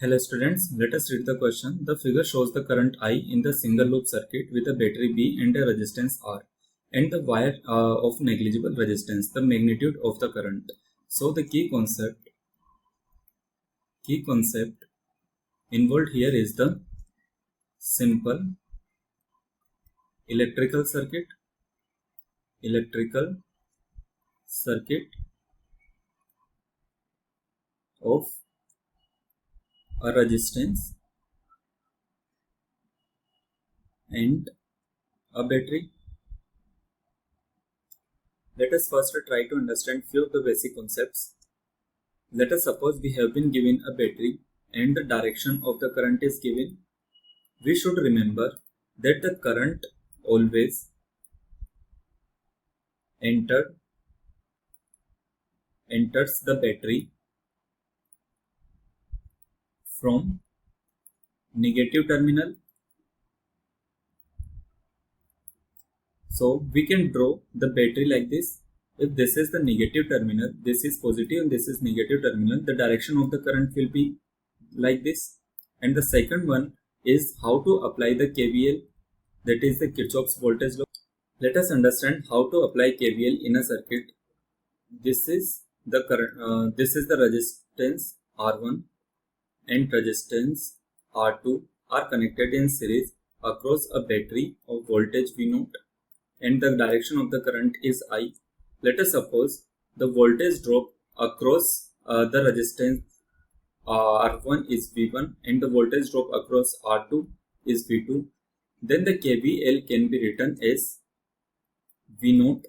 Hello students, let us read the question. The figure shows the current I in the single loop circuit with a battery B and a resistance R and the wire of negligible resistance, the magnitude of the current. So the key concept involved here is the simple electrical circuit of a resistance and a battery. Let us first try to understand few of the basic concepts. Let us suppose we have been given a battery and the direction of the current is given. We should remember that the current always enters the battery from negative terminal. So we can draw the battery like this. If this is the negative terminal, this is positive and this is negative terminal, the direction of the current will be like this. And the second one is how to apply the KVL, that is the Kirchhoff's voltage law. Let us understand how to apply KVL in a circuit. This is the current. This is the resistance R1 and resistance R2 are connected in series across a battery of voltage V0 and the direction of the current is I. Let us suppose the voltage drop across the resistance R1 is V1 and the voltage drop across R2 is V2. Then the KVL can be written as V0,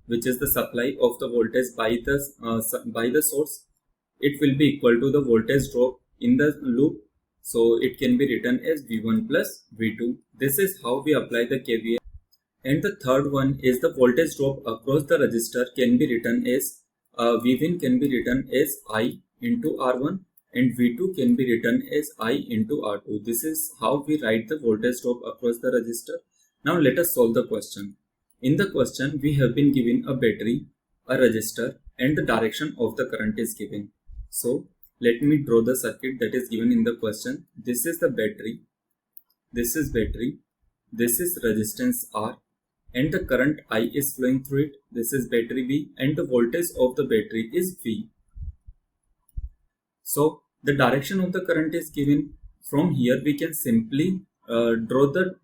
which is the supply of the voltage by the source. It will be equal to the voltage drop in the loop, so it can be written as V1 plus V2. This is how we apply the KVL. And the third one is the voltage drop across the resistor can be written as V1 can be written as I into R1 and V2 can be written as I into R2. This is how we write the voltage drop across the resistor. Now let us solve the question. In the question we have been given a battery, a resistor and the direction of the current is given. So let me draw the circuit that is given in the question. This is the battery, this is resistance R and the current I is flowing through it. This is battery B and the voltage of the battery is V. So the direction of the current is given. From here we can simply draw the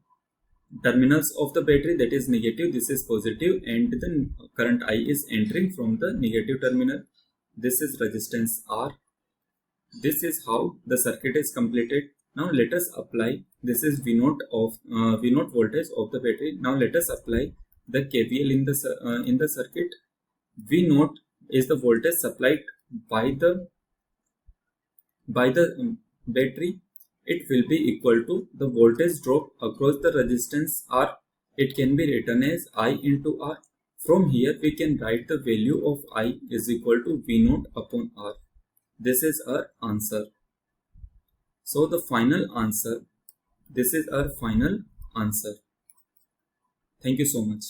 terminals of the battery, that is negative, this is positive, and the current I is entering from the negative terminal. This is resistance R. This is how the circuit is completed. Now let us apply, this is V0 voltage of the battery. Now let us apply the KVL in the circuit. V0 is the voltage supplied by the battery. It will be equal to the voltage drop across the resistance R. It can be written as I into R. From here we can write the value of I is equal to V0 upon R. This is our answer. So the final answer, this is our final answer. Thank you so much.